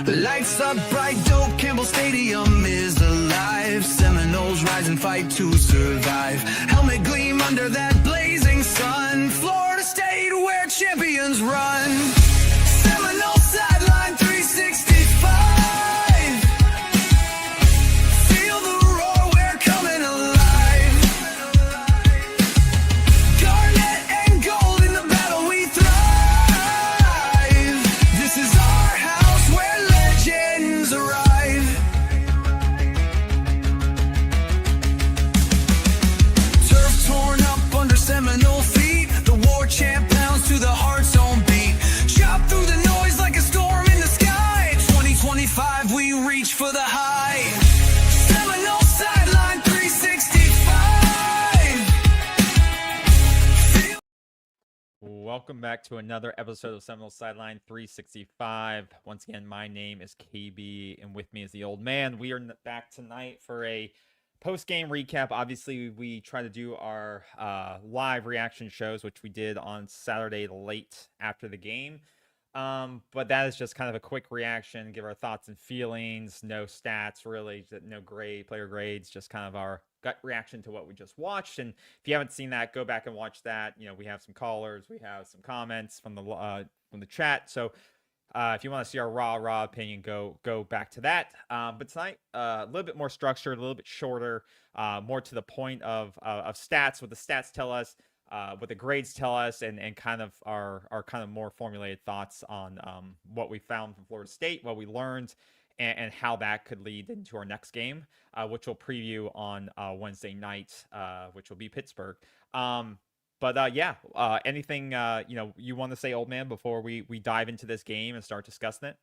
Lights up bright, dope, Campbell Stadium is alive. Seminoles rise and fight to survive. Helmet gleam under that blazing sun. Florida State where champions run. Seminole sideline 365. Feel the roar, we're coming alive. Garnet and gold in the battle we thrive. This is our house where legends arrive. Turf torn up under Seminole feet. The war chant pounds to the heart's own beat. Chop through the noise like a storm in the sky. 2025, we reach for the high. Seminole sideline 365. Welcome back to another episode of Seminole Sideline 365. Once again, my name is KB, and with me is the old man. We are back tonight for a post-game recap. Obviously, we try to do our live reaction shows, which we did on Saturday late after the game. But that is just kind of a quick reaction, give our thoughts and feelings, no stats really, no player grades, just kind of our gut reaction to what we just watched. And if you haven't seen that, go back and watch that. You know, we have some callers, we have some comments from the chat. So if you want to see our raw opinion, go back to that. But tonight, a little bit more structured, a little bit shorter, more to the point of stats, what the stats tell us, what the grades tell us, and kind of our kind of more formulated thoughts on what we found from Florida State, what we learned, and how that could lead into our next game, which we'll preview on Wednesday night, which will be Pittsburgh. Anything you want to say, old man, before we dive into this game and start discussing it?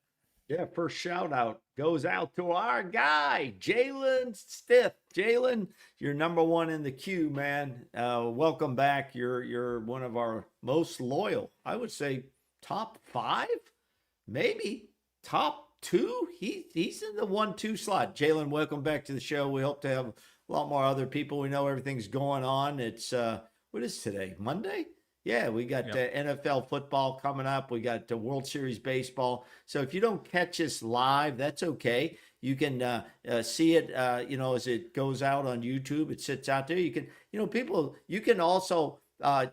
Yeah, first shout out goes out to our guy, Jalen Stith. Jalen, you're number one in the queue, man. Welcome back. You're one of our most loyal. I would say top 5, maybe top 2. He's in the 1-2 slot. Jalen, welcome back to the show. We hope to have a lot more other people. We know everything's going on. It's what is today? Monday? Yeah, we got NFL football coming up. We got the World Series baseball. So if you don't catch us live, that's okay. You can see it, as it goes out on YouTube. It sits out there. You can, you can also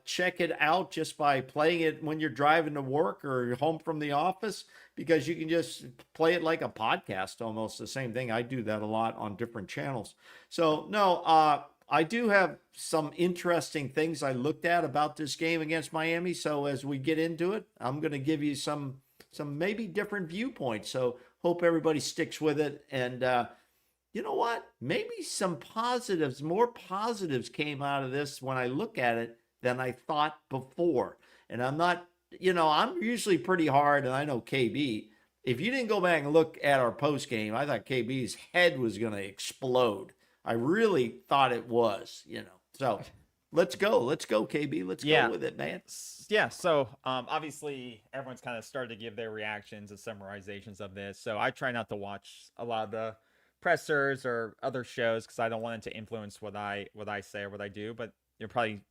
check it out just by playing it when you're driving to work or home from the office, because you can just play it like a podcast, almost the same thing. I do that a lot on different channels. So no, I do have some interesting things I looked at about this game against Miami. So as we get into it, I'm going to give you some maybe different viewpoints. So hope everybody sticks with it. And you know what? Maybe some positives, more positives came out of this when I look at it than I thought before. And I'm not, I'm usually pretty hard, and I know KB. If you didn't go back and look at our post game, I thought KB's head was going to explode. I really thought it was, So let's go, KB. Let's go with it, man. Yeah. So obviously everyone's kind of started to give their reactions and summarizations of this. So I try not to watch a lot of the pressers or other shows because I don't want it to influence what I say or what I do. But you'll probably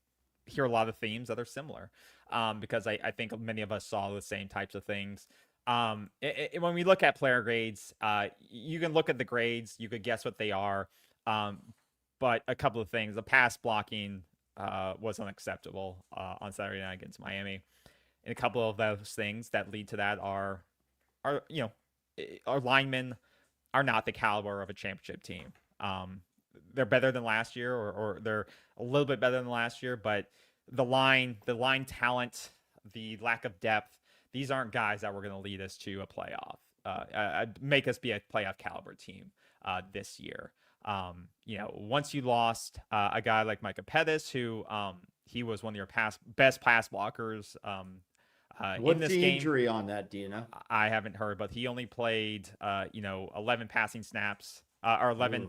hear a lot of themes that are similar because I think many of us saw the same types of things. When we look at player grades, you can look at the grades, you could guess what they are. But a couple of things, the pass blocking was unacceptable on Saturday night against Miami. And a couple of those things that lead to that are our linemen are not the caliber of a championship team. They're better than last year, or they're a little bit better than last year, but the line talent, the lack of depth, these aren't guys that were going to lead us to a playoff, make us be a playoff caliber team this year. Once you lost a guy like Micah Pettis, who he was one of your best pass blockers What's in this the game. Injury on that, do you know? I haven't heard, but he only played 11 passing snaps or 11.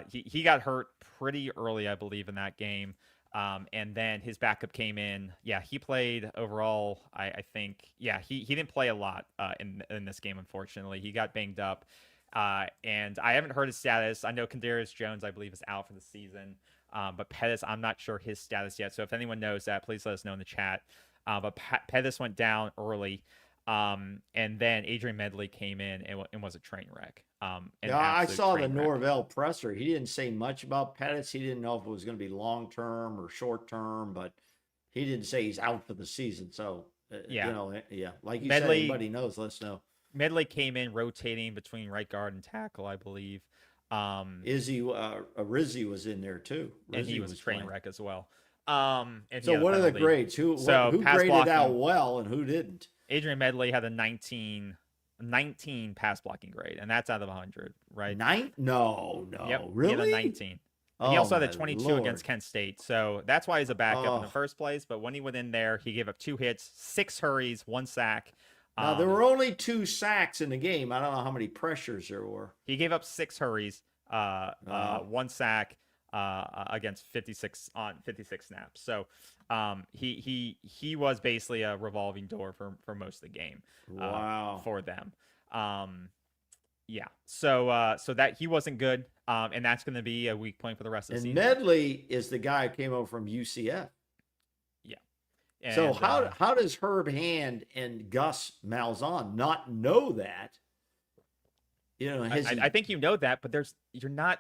He got hurt pretty early, I believe, in that game. And then his backup came in. Yeah, he played overall. I think. Yeah, he didn't play a lot in this game. Unfortunately, he got banged up. And I haven't heard his status. I know Kadarius Jones, I believe, is out for the season. But Pettis, I'm not sure his status yet. So if anyone knows that, please let us know in the chat. But Pettis went down early. And then Adrian Medley came in and was a train wreck. Yeah, I saw the Norvell presser. He didn't say much about Pettis. He didn't know if it was going to be long term or short term, but he didn't say he's out for the season. So, like you said, anybody knows, let us know. Medley came in rotating between right guard and tackle, I believe. Rizzi was in there too. And he was a train wreck as well. And so what are the grades? Who graded out well and who didn't? Adrian Medley had a 19 pass blocking grade, and that's out of 100, right? No, yep, really? He had a 19. He also had a 22 against Kent State, so that's why he's a backup in the first place. But when he went in there, he gave up 2 hits, 6 hurries, 1 sack. Now, there were only 2 sacks in the game. I don't know how many pressures there were. He gave up 6 hurries, 1 sack against 56 snaps. So he was basically a revolving door for most of the game. Wow. For them. Yeah. So that he wasn't good. And that's going to be a weak point for the rest of the season. And Medley is the guy who came over from UCF. Yeah. And, so how does Herb Hand and Gus Malzahn not know that? I think you know that, but there's not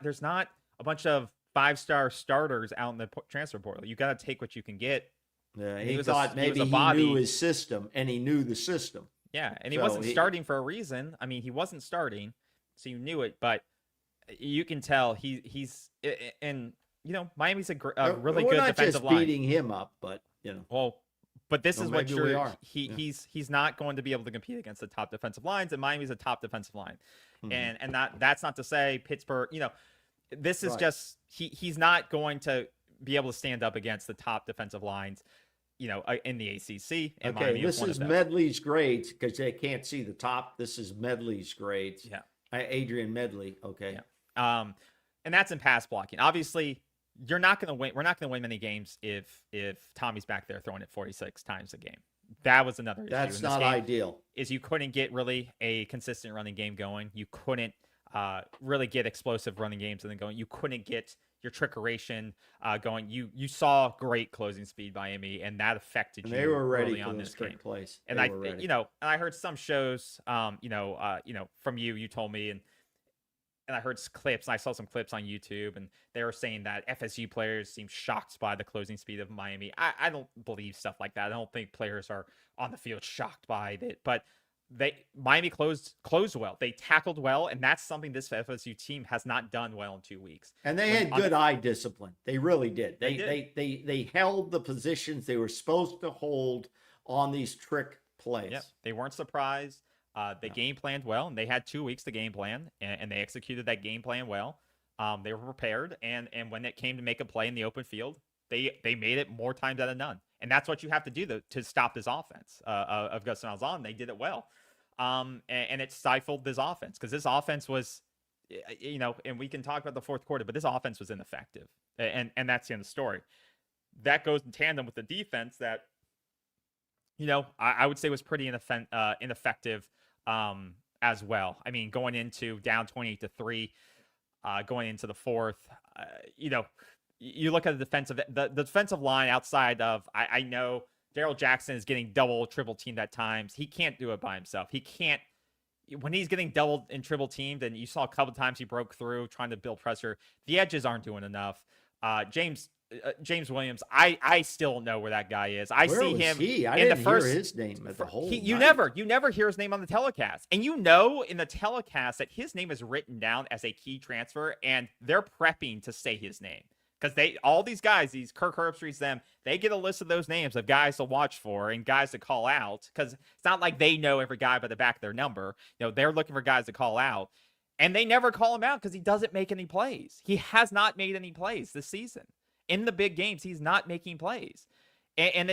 a bunch of 5-star starters out in the transfer portal. You got to take what you can get. Yeah, he thought maybe he knew his system, and he knew the system. Yeah, and he wasn't starting for a reason. I mean, he wasn't starting, so you knew it. But you can tell he's and Miami's a really good defensive line. We're not just beating him up, but Well, but this is what he's not going to be able to compete against the top defensive lines, and Miami's a top defensive line, and that's not to say Pittsburgh. This is just he's not going to be able to stand up against the top defensive lines, in the ACC. And okay, this is Medley's grades because they can't see the top. This is Medley's grades. Yeah, Adrian Medley. Okay. Yeah. And that's in pass blocking. Obviously, you're not going to win. We're not going to win many games if Tommy's back there throwing it 46 times a game. That was another issue. That's not ideal. Is you couldn't get really a consistent running game going. You couldn't really get explosive running games and then going. You couldn't get your trickeration going. You saw great closing speed by Miami, and that affected you. They were ready early for on this game. Place. And I heard some shows, from you told me, and I heard clips. And I saw some clips on YouTube, and they were saying that FSU players seem shocked by the closing speed of Miami. I don't believe stuff like that. I don't think players are on the field shocked by it, but Miami closed well. They tackled well, and that's something this FSU team has not done well in 2 weeks. And they had good eye discipline. They really did. They held the positions they were supposed to hold on these trick plays. Yep. They weren't surprised. They game planned well, and they had 2 weeks to game plan, and they executed that game plan well. They were prepared, and when it came to make a play in the open field, they made it more times out of none. And that's what you have to do to stop this offense of Gus Malzahn. They did it well. And it stifled this offense because this offense was, and we can talk about the fourth quarter, but this offense was ineffective. And that's the end of the story. That goes in tandem with the defense that, I would say was pretty ineffective as well. I mean, going into down 28-3, going into the fourth, you look at the defensive line outside of, I know Daryl Jackson is getting double, triple teamed at times. He can't do it by himself. He can't, when he's getting doubled and triple teamed, and you saw a couple times he broke through trying to build pressure, the edges aren't doing enough. James Williams, I still don't know where that guy is. I see him in the first. Hear his name at the whole. You never hear his name on the telecast, and in the telecast that his name is written down as a key transfer, and they're prepping to say his name. Because all these guys, these Kirk Herbstreit's, they get a list of those names of guys to watch for and guys to call out. Because it's not like they know every guy by the back of their number. They're looking for guys to call out, and they never call him out because he doesn't make any plays. He has not made any plays this season in the big games. He's not making plays, and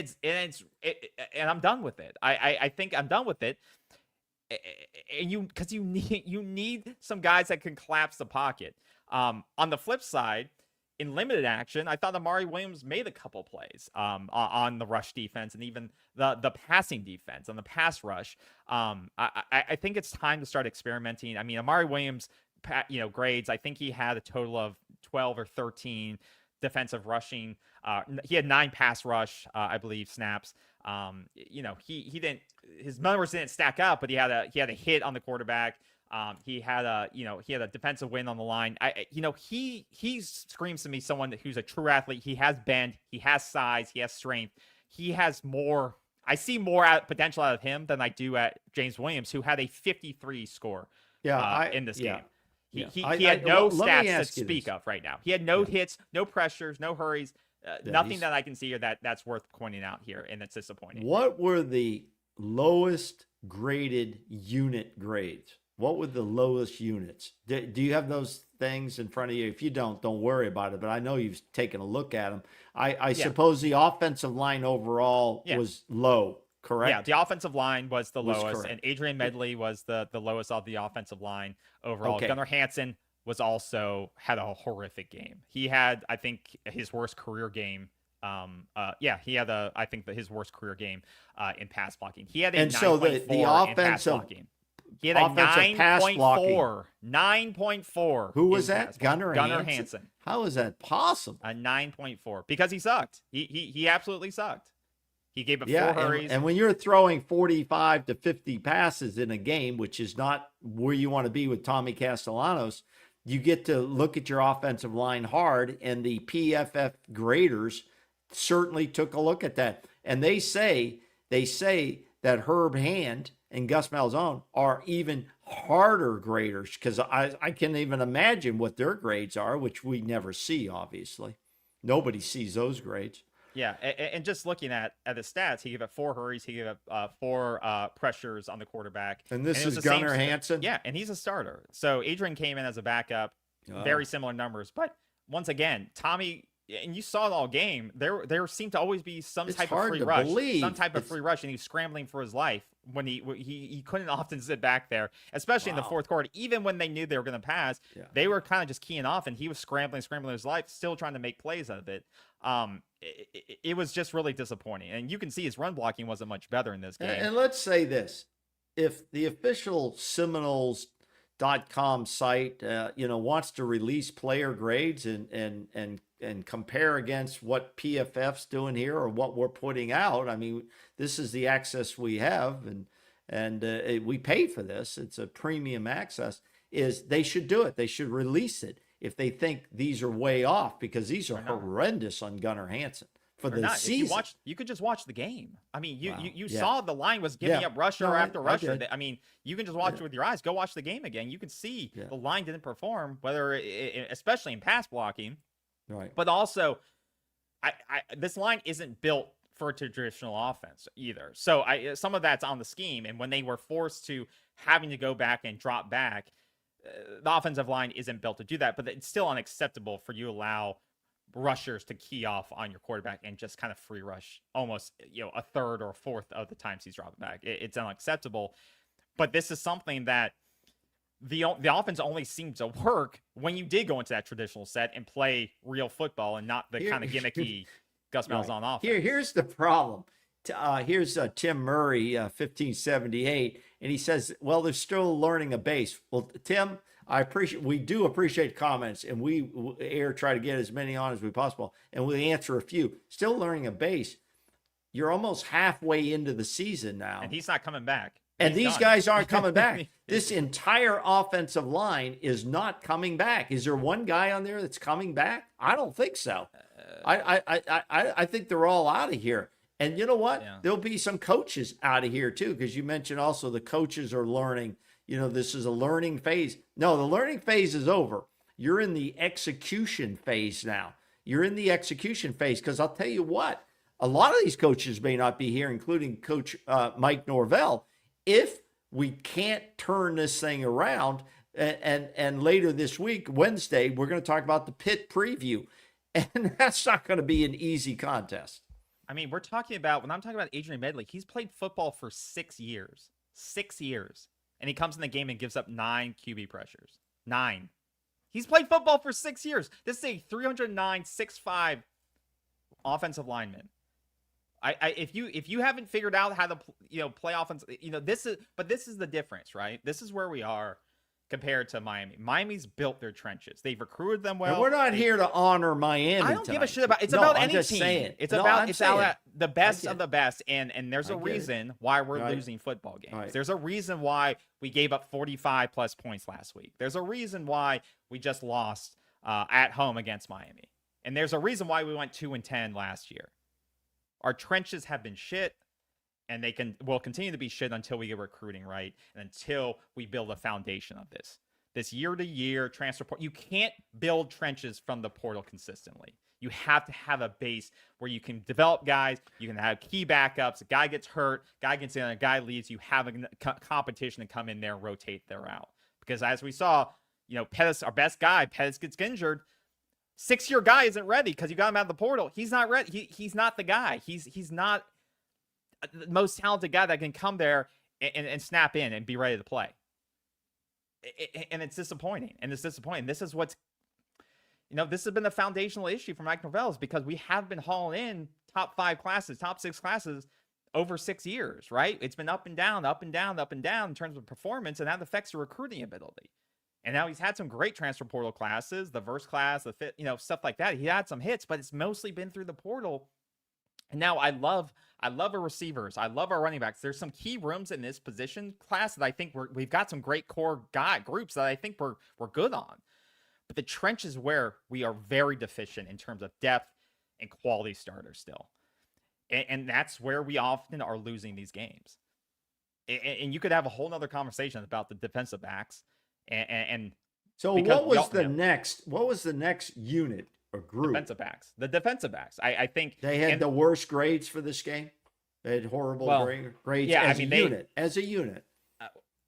I'm done with it. I think I'm done with it. And because you need some guys that can collapse the pocket. On the flip side, in limited action, I thought Amari Williams made a couple plays on the rush defense and even the passing defense on the pass rush. I think it's time to start experimenting. I mean, Amari Williams, grades, I think he had a total of 12 or 13 defensive rushing. He had 9 pass rush, I believe, snaps. He didn't, his numbers didn't stack up, but he had a hit on the quarterback. He had a defensive win on the line. He screams to me someone who's a true athlete. He has bend, he has size, he has strength. He has more. I see more potential out of him than I do at James Williams, who had a 53 score in this game. He had no stats to speak of right now. He had no hits, no pressures, no hurries, nothing that I can see here that's worth pointing out here, and it's disappointing. What were the lowest graded unit grades? What were the lowest units? Do you have those things in front of you? If you don't worry about it, but I know you've taken a look at them. I suppose the offensive line overall was low, correct? Yeah, the offensive line was the lowest, and Adrian Medley was the lowest of the offensive line overall. Okay. Gunnar Hansen was also had a horrific game. He had, I think, his worst career game. He had his worst career game in pass blocking. He had a 9.4 in pass blocking. He had a 9.4. 9.4. Who was that? Gunnar Hansen. How is that possible? A 9.4 because he sucked. He absolutely sucked. He gave up 4 hurries. And when you're throwing 45 to 50 passes in a game, which is not where you want to be with Tommy Castellanos, you get to look at your offensive line hard, and the PFF graders certainly took a look at that. And they say that Herb Hand and Gus Malzahn are even harder graders, because I can't even imagine what their grades are, which we never see, obviously. Nobody sees those grades. Yeah, and just looking at the stats, he gave up 4 hurries, he gave up 4 pressures on the quarterback. And this is Gunnar Hansen? Yeah, and he's a starter. So Adrian came in as a backup, very similar numbers. But once again, Tommy, and you saw it all game, there seemed to always be some type of free rush. Free rush, and he was scrambling for his life when he couldn't often sit back there, especially in the fourth quarter. Even when they knew they were going to pass, they were kind of just keying off, and he was scrambling his life, still trying to make plays out of it. It was just really disappointing, and you can see his run blocking wasn't much better in this game. And let's say this: if the official Seminoles.com site, wants to release player grades and compare against what PFF's doing here or what we're putting out, I mean, this is the access we have, and we pay for this. It's a premium access. They should do it. They should release it if they think these are way off, because these are horrendous on Gunnar Hansen for the season. You could just watch the game. I mean, you saw the line was giving up rusher after rusher. I mean, you can just watch it with your eyes. Go watch the game again. You can see the line didn't perform, especially in pass blocking. Right. But also, this line isn't built for a traditional offense either. So some of that's on the scheme. And when they were forced to having to go back and drop back, the offensive line isn't built to do that. But it's still unacceptable for you to allow rushers to key off on your quarterback and just kind of free rush almost a third or a fourth of the times he's dropping back. It's unacceptable. But this is something that the offense only seemed to work when you did go into that traditional set and play real football and not the kind of gimmicky Gus Malzahn offense. Here's the problem. Here's Tim Murray, 1578, and he says, well, they're still learning a base. Well, Tim, we do appreciate comments, and we try to get as many on as we possible, and we answer a few. Still learning a base. You're almost halfway into the season now. And he's not coming back. And these guys aren't coming back. This entire offensive line is not coming back. Is there one guy on there that's coming back? I don't think so. I think they're all out of here. And you know what? Yeah. There'll be some coaches out of here too, because you mentioned also the coaches are learning. This is a learning phase. No, the learning phase is over. You're in the execution phase now. You're in the execution phase, because I'll tell you what, a lot of these coaches may not be here, including Coach Mike Norvell, if we can't turn this thing around. And later this week, Wednesday, we're going to talk about the Pitt preview. And that's not going to be an easy contest. I mean, when I'm talking about Adrian Medley, he's played football for 6 years. 6 years. And he comes in the game and gives up 9 QB pressures. 9. He's played football for 6 years. This is a 309, 6'5" offensive lineman. If you haven't figured out how to play offense, this is the difference, right? This is where we are compared to Miami. Miami's built their trenches. They've recruited them well. And we're not here to honor Miami. I don't give a tonight. shit about. It's No, about I'm any just team. saying. It's No, about I'm it's saying. about the best I of get the best, and there's I a get it. reason why we're Right. losing football games. Right. There's a reason why we gave up 45 plus points last week. There's a reason why we just lost at home against Miami, and there's a reason why we went 2-10 last year. Our trenches have been shit, and will continue to be shit until we get recruiting right and until we build a foundation of this. This year-to-year transfer portal. You can't build trenches from the portal consistently. You have to have a base where you can develop guys. You can have key backups. A guy gets hurt, guy gets in, a guy leaves. You have a competition to come in there and rotate their out. Because as we saw, Pettis, our best guy, Pettis gets injured. 6-year guy isn't ready because you got him out of the portal. He's not ready. He's not the guy. He's not the most talented guy that can come there and snap in and be ready to play. And it's disappointing. This is what's, this has been the foundational issue for Mike Norvell, is because we have been hauling in top 5 classes, top 6 classes over 6 years, right? It's been up and down, up and down, up and down in terms of performance, and that affects your recruiting ability. And now he's had some great transfer portal classes, the verse class, the fit, stuff like that. He had some hits, but it's mostly been through the portal. And now I love our receivers. I love our running backs. There's some key rooms in this position class that I think we've got some great core groups that I think we're good on. But the trench is where we are very deficient in terms of depth and quality starters still. And that's where we often are losing these games. And you could have a whole nother conversation about the defensive backs. And so what was the next unit or group? The defensive backs. I think they had the worst grades for this game. They had horrible grades. Yeah, as a unit.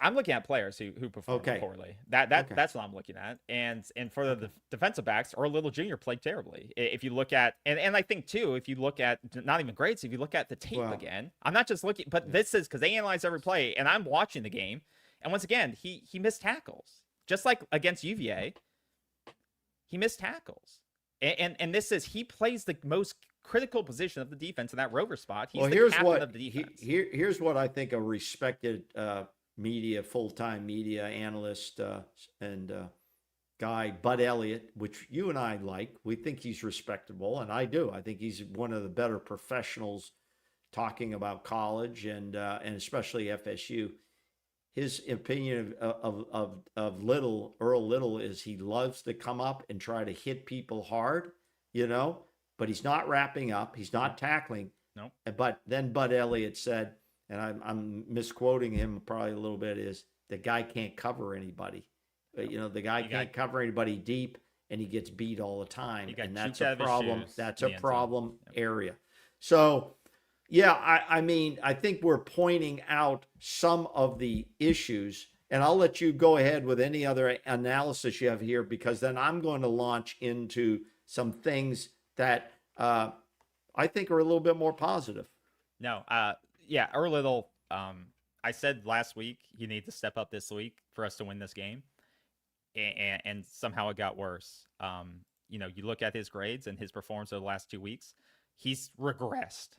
I'm looking at players who performed poorly. That's what I'm looking at. And for the defensive backs, or Little Jr. played terribly. If you look at, and I think too, if you look at not even grades, if you look at the tape again, I'm not just looking, but this is because they analyze every play, and I'm watching the game. And once again, he missed tackles, just like against UVA. He missed tackles, and this is, he plays the most critical position of the defense in that rover spot. He's the captain of the defense. Here's what I think a respected full-time media analyst and guy, Bud Elliott, which you and I like. We think he's respectable, and I do. I think he's one of the better professionals talking about college and especially FSU. His opinion of Earl Little is he loves to come up and try to hit people hard, but he's not wrapping up. He's not tackling. No. But then Bud Elliott said, and I'm misquoting him probably a little bit, is the guy can't cover anybody. The guy can't cover anybody deep, and he gets beat all the time. And that's a problem. That's a problem area. So, yeah, I think we're pointing out some of the issues, and I'll let you go ahead with any other analysis you have here, because then I'm going to launch into some things that I think are a little bit more positive. No, Earl Little, I said last week he needed to step up this week for us to win this game, and somehow it got worse. You look at his grades and his performance over the last 2 weeks, he's regressed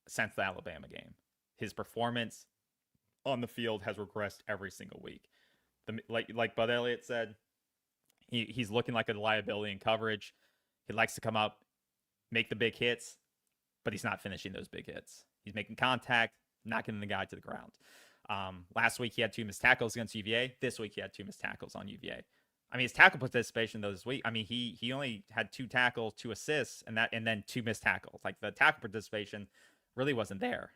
since the Alabama game. His performance on the field has regressed every single week. Like Bud Elliott said, he's looking like a liability in coverage. He likes to come up, make the big hits, but he's not finishing those big hits. He's making contact, not getting the guy to the ground. Last week he had 2 missed tackles against UVA. This week he had 2 missed tackles on UVA. I mean, his tackle participation though this week, I mean, he only had 2 tackles, 2 assists, and then 2 missed tackles. Like, the tackle participation really wasn't there.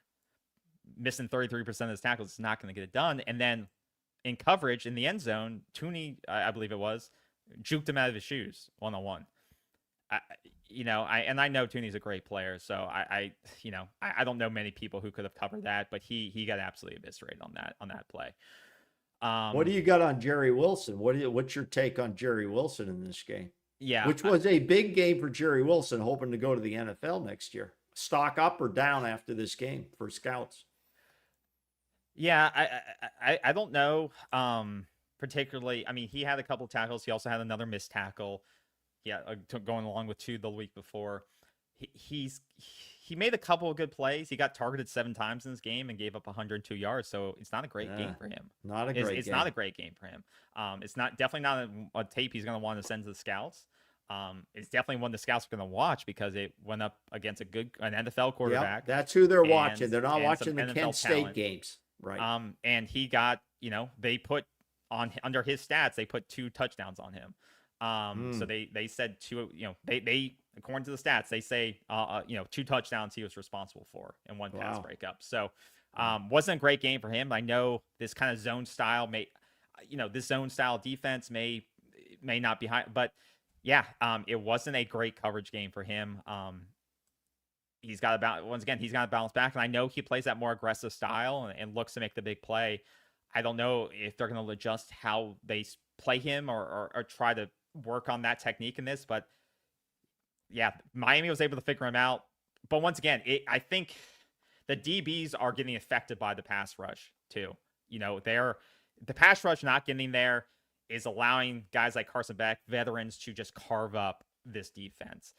Missing 33% of his tackles is not going to get it done. And then in coverage in the end zone, Tooney, I believe it was, juked him out of his shoes one-on-one. I know Tooney's a great player, so I don't know many people who could have covered that, but he got absolutely eviscerated on that play. What do you got on Jerry Wilson? What's your take on Jerry Wilson in this game? Yeah, which was a big game for Jerry Wilson, hoping to go to the NFL next year. Stock up or down after this game for scouts? Yeah, I don't know. Particularly, I mean, he had a couple of tackles. He also had another missed tackle. Yeah, going along with 2 the week before. He's he made a couple of good plays. He got targeted 7 times in this game and gave up 102 yards. So it's not a great game for him. Not a great It's game. not a great game for him. It's not definitely not a tape he's going to want to send to the scouts. It's definitely one the scouts are going to watch because it went up against an NFL quarterback. Yep, that's who they're watching. They're not watching the NFL Kent State talent. games, right? And he got, they put under his stats, they put 2 touchdowns on him. So they said 2, they according to the stats, they say 2 touchdowns he was responsible for and 1 pass breakup. So wasn't a great game for him. I know this kind of zone style this zone style defense may not be high, but yeah, it wasn't a great coverage game for him. He's got to bounce back, and I know he plays that more aggressive style and looks to make the big play. I don't know if they're going to adjust how they play him or try to work on that technique in this, but yeah, Miami was able to figure him out. But once again, I think the DBs are getting affected by the pass rush too. The pass rush not getting there is allowing guys like Carson Beck, veterans, to just carve up this defense.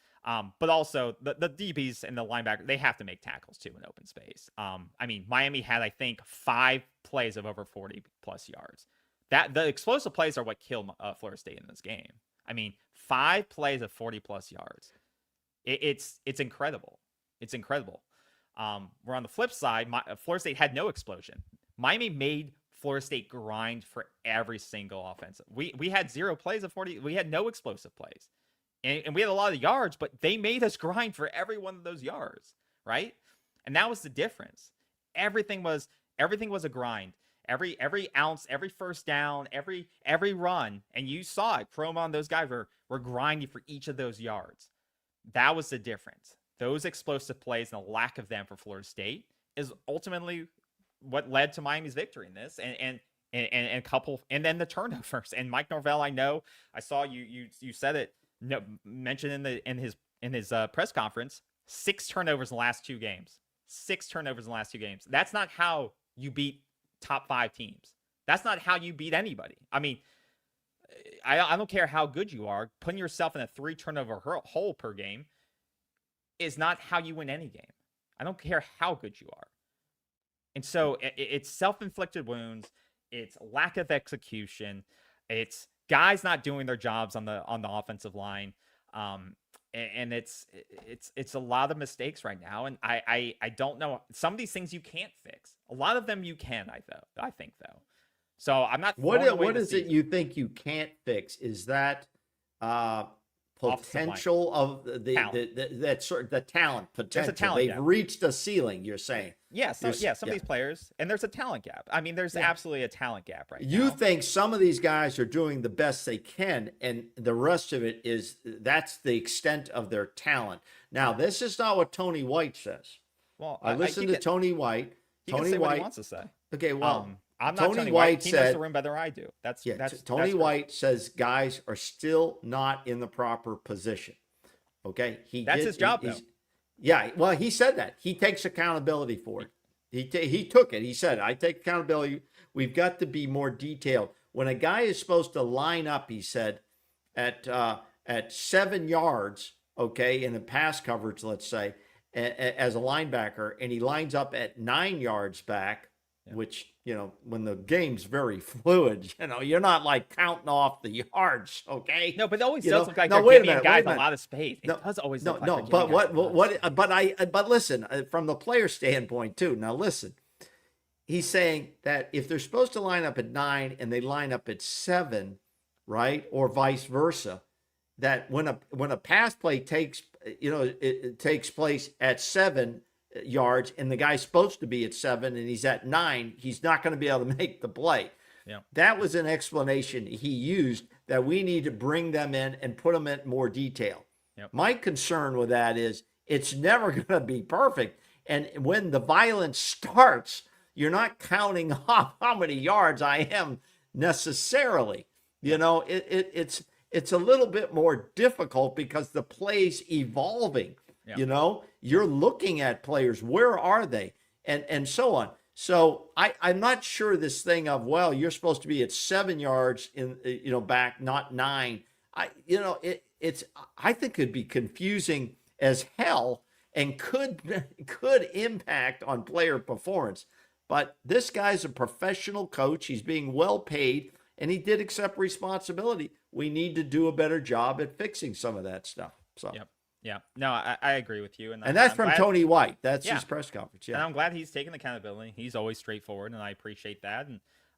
But also the DBs and the linebacker, they have to make tackles too in open space. Miami had, I think, 5 plays of over 40 plus yards. That the explosive plays are what killed Florida State in this game. 5 plays of 40 plus yards. It's incredible. It's incredible. Where on the flip side, Florida State had no explosion. Miami made Florida State grind for every single offensive. We had 0 plays of 40. We had no explosive plays. And we had a lot of yards, but they made us grind for every one of those yards, right? And that was the difference. Everything was a grind. Every ounce, every first down, every run, and you saw it. Chrome on those guys were grinding for each of those yards. That was the difference. Those explosive plays and the lack of them for Florida State is ultimately what led to Miami's victory in this, and then the turnovers. And Mike Norvell, I saw you said it, mentioned in his press conference, 6 turnovers in the last 2 games. 6 turnovers in the last 2 games. That's not how you beat top 5 teams. That's not how you beat anybody. I don't care how good you are. Putting yourself in a 3 turnover hole per game is not how you win any game. I don't care how good you are. And so it's self-inflicted wounds. It's lack of execution. It's guys not doing their jobs on the offensive line. And it's a lot of mistakes right now. And I don't know. Some of these things you can't fix. A lot of them you can, I think, though. So I'm not. What is it you think you can't fix? Is that potential of the talent potential? They've reached a ceiling, you're saying. Yes, some of these players, and there's a talent gap. There's absolutely a talent gap right now. You think some of these guys are doing the best they can, and the rest of it that's the extent of their talent. Now, this is not what Tony White says. Well, I listened to Tony White. Tony White wants to say. Okay, well, I'm not Tony White. He knows the room better than I do. Tony White says guys are still not in the proper position. Okay, that's his job, though. Yeah, well, he said that. He takes accountability for it. He took it. He said, I take accountability. We've got to be more detailed. When a guy is supposed to line up, he said, at 7 yards, okay, in a pass coverage, let's say, as a linebacker, and he lines up at 9 yards back, which, when the game's very fluid, you're not like counting off the yards, okay? No, but it always does look like they're giving guys a lot of space. It does always look like but listen, from the player standpoint too. Now listen, he's saying that if they're supposed to line up at 9 and they line up at 7, right, or vice versa, that when a pass play takes place at 7 yards and the guy's supposed to be at 7 and he's at 9, he's not going to be able to make the play. Yeah. That was an explanation he used, that we need to bring them in and put them in more detail. Yep. My concern with that is it's never going to be perfect. And when the violence starts, you're not counting off how many yards I am necessarily. It's a little bit more difficult because the play's evolving. Yeah. You're looking at players. Where are they? And so on. So I'm not sure this thing of, well, you're supposed to be at 7 yards back, not 9. I think it'd be confusing as hell. and could impact on player performance. But this guy's a professional coach. He's being well paid, and he did accept responsibility. We need to do a better job at fixing some of that stuff. So, Yep. Yeah. No, I agree with you. and I'm that's from glad, Tony White. That's Yeah. his press conference. and Yeah. I'm glad he's taking accountability. He's always straightforward, and I appreciate that.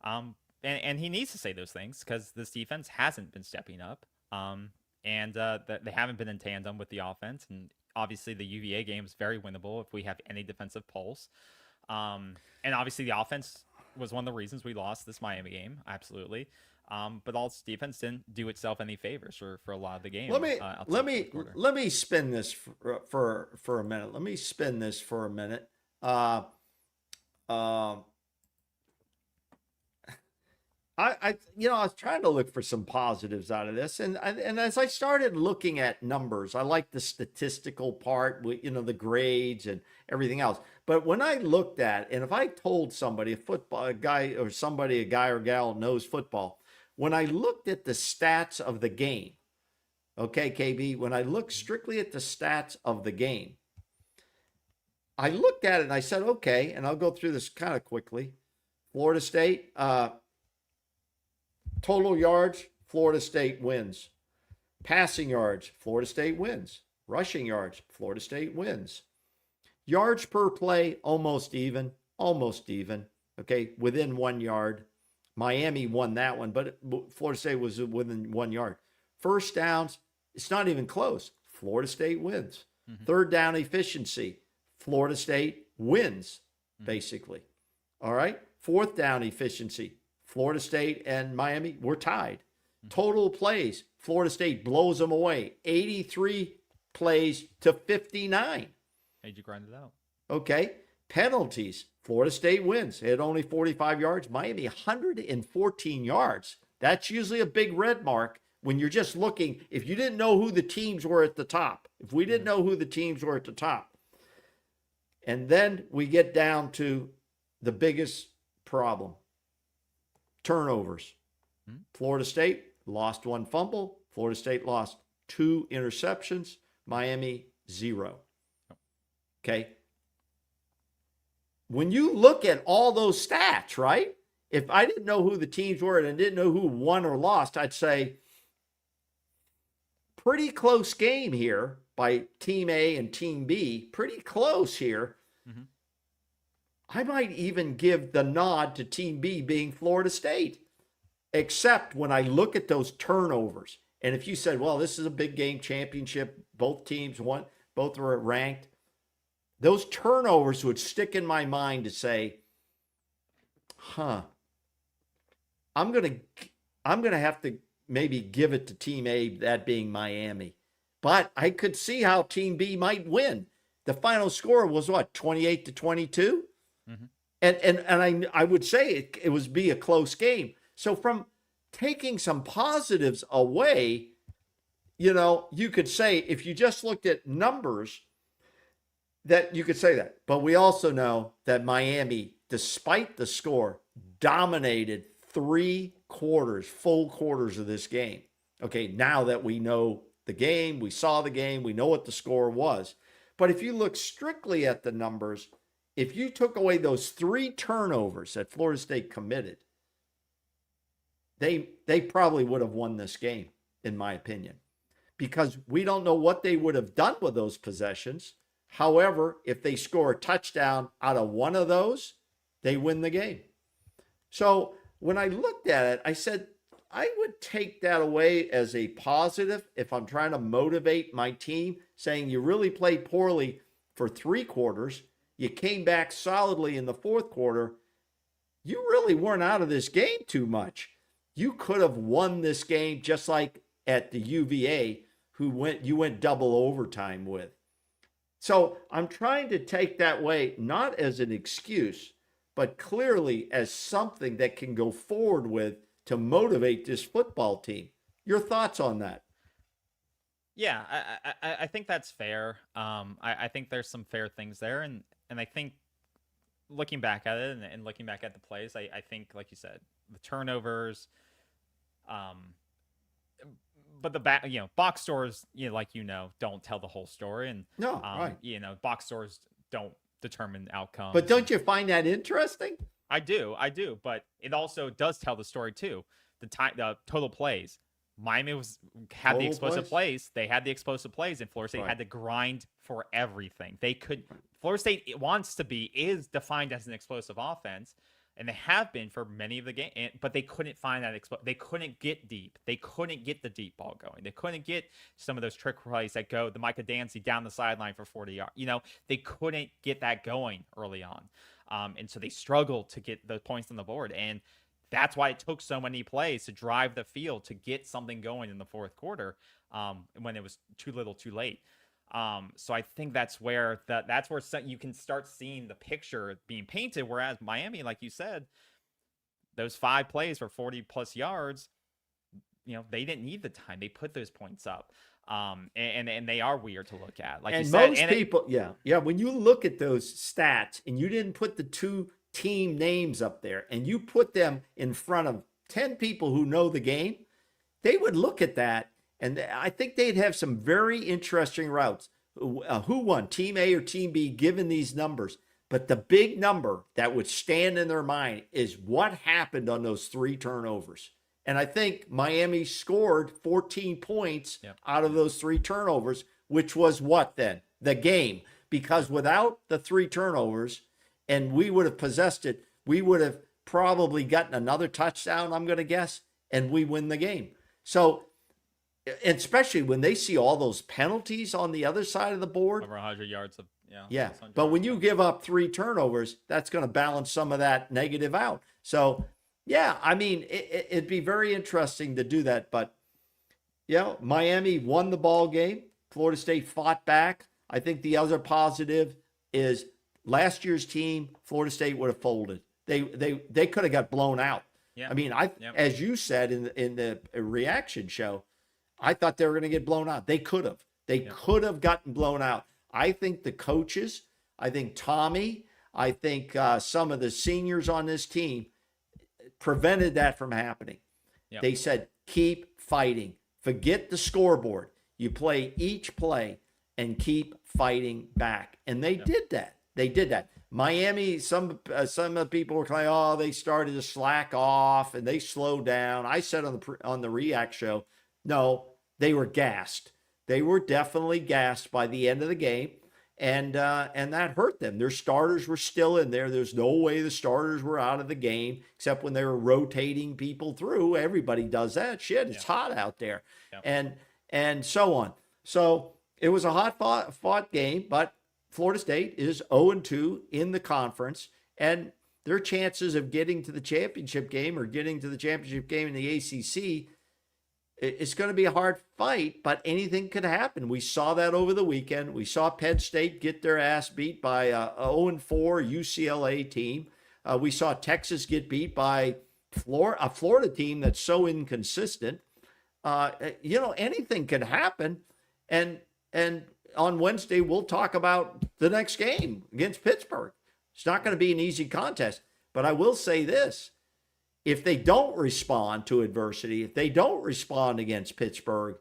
And he needs to say those things because this defense hasn't been stepping up. And they haven't been in tandem with the offense. And obviously, the UVA game is very winnable if we have any defensive pulse. And obviously, the offense was one of the reasons we lost this Miami game. Absolutely. But also defense didn't do itself any favors for a lot of the game. Let me spin this for a minute. Let me spin this for a minute. I was trying to look for some positives out of this, and as I started looking at numbers, I like the statistical part, the grades and everything else. But when I looked at, and if I told somebody, a guy or gal knows football, when I looked at the stats of the game, okay, KB, when I looked strictly at the stats of the game, I looked at it and I said, okay, and I'll go through this kind of quickly. Florida State, total yards, Florida State wins. Passing yards, Florida State wins. Rushing yards, Florida State wins. Yards per play, almost even. Okay, within 1 yard. Miami won that one, but Florida State was within 1 yard. First downs, it's not even close. Florida State wins. Mm-hmm. Third down efficiency, Florida State wins, basically. All right. Fourth down efficiency, Florida State and Miami were tied. Total plays, Florida State blows them away. 83 plays to 59. Made you grind it out. Okay. Penalties, Florida State wins. They had only 45 yards. Miami, 114 yards. That's usually a big red mark when you're just looking. If you didn't know who the teams were at the top, if we didn't know who the teams were at the top. And then we get down to the biggest problem. Turnovers. Florida State lost 1 fumble. Florida State lost 2 interceptions. Miami, 0. Okay. When you look at all those stats, right? If I didn't know who the teams were and I didn't know who won or lost, I'd say pretty close game here by Team A and Team B. Pretty close here. Mm-hmm. I might even give the nod to Team B being Florida State, except when I look at those turnovers. And if you said, well, this is a big game championship, both teams won, both were ranked, those turnovers would stick in my mind to say, I'm going to have to maybe give it to Team A, that being Miami. But I could see how Team B might win. The final score was what, 28-22? Mm-hmm. And I would say it was be a close game. So from taking some positives away, you could say if you just looked at numbers, that you could say that. But we also know that Miami, despite the score, dominated 3 quarters, full quarters of this game. Okay, now that we know the game, we saw the game, we know what the score was. But if you look strictly at the numbers, if you took away those 3 turnovers that Florida State committed, they probably would have won this game, in my opinion, because we don't know what they would have done with those possessions. However, if they score a touchdown out of one of those, they win the game. So when I looked at it, I said, I would take that away as a positive if I'm trying to motivate my team, saying you really played poorly for 3 quarters. You came back solidly in the 4th quarter. You really weren't out of this game too much. You could have won this game just like at the UVA, you went double overtime with. So I'm trying to take that way, not as an excuse, but clearly as something that can go forward with to motivate this football team. Your thoughts on that? Yeah, I think that's fair. I think there's some fair things there. And I think looking back at it and looking back at the plays, I think, like you said, the turnovers, but the box stores, like don't tell the whole story, and No, right. box stores don't determine outcomes. But don't you find that interesting? I do, but it also does tell the story too. The total plays. Miami had the Total explosive plays? plays. They had the explosive plays, and Florida State Right. had to grind for everything. Florida State is defined as an explosive offense, and they have been for many of the game. But they couldn't find that. They couldn't get deep. They couldn't get the deep ball going. They couldn't get some of those trick plays that go the Micah Dancy down the sideline for 40 yards. They couldn't get that going early on, and so they struggled to get the points on the board. And that's why it took so many plays to drive the field to get something going in the fourth quarter, when it was too little, too late. So I think that's where you can start seeing the picture being painted. Whereas Miami, like you said, those 5 plays for 40 plus yards, they didn't need the time. They put those points up. And they are weird to look at. Like and you said, most people, yeah. When you look at those stats and you didn't put the 2 team names up there and you put them in front of 10 people who know the game, they would look at that and I think they'd have some very interesting routes. Who won, Team A or Team B, given these numbers? But the big number that would stand in their mind is what happened on those 3 turnovers. And I think Miami scored 14 points out of those 3 turnovers, which was what then? The game. Because without the 3 turnovers, and we would have possessed it, we would have probably gotten another touchdown, I'm going to guess, and we win the game. So, especially when they see all those penalties on the other side of the board. Over 100 yards of, yeah. But when you give up 3 turnovers, that's going to balance some of that negative out. So, yeah, I mean, it'd be very interesting to do that. But, Miami won the ball game. Florida State fought back. I think the other positive is last year's team, Florida State would have folded. They could have got blown out. Yeah. I mean, as you said in the reaction show, I thought they were going to get blown out. They could have. They could have gotten blown out. I think the coaches, I think Tommy, I think some of the seniors on this team prevented that from happening. Yep. They said, keep fighting. Forget the scoreboard. You play each play and keep fighting back. And they did that. They did that. Miami, some of the people were like, oh, they started to slack off and they slowed down. I said on the React show, no, they were gassed. They were definitely gassed by the end of the game, and that hurt them. Their starters were still in there. There's no way the starters were out of the game, except when they were rotating people through. Everybody does that. Shit, it's hot out there, and so on. So it was a hot fought game, but Florida State is 0-2 in the conference, and their chances of getting to the championship game or getting to the championship game in the ACC, it's going to be a hard fight, but anything could happen. We saw that over the weekend. We saw Penn State get their ass beat by a 0-4 UCLA team. We saw Texas get beat by a Florida team that's so inconsistent. Anything could happen. And on Wednesday, we'll talk about the next game against Pittsburgh. It's not going to be an easy contest, but I will say this. If they don't respond to adversity, if they don't respond against Pittsburgh,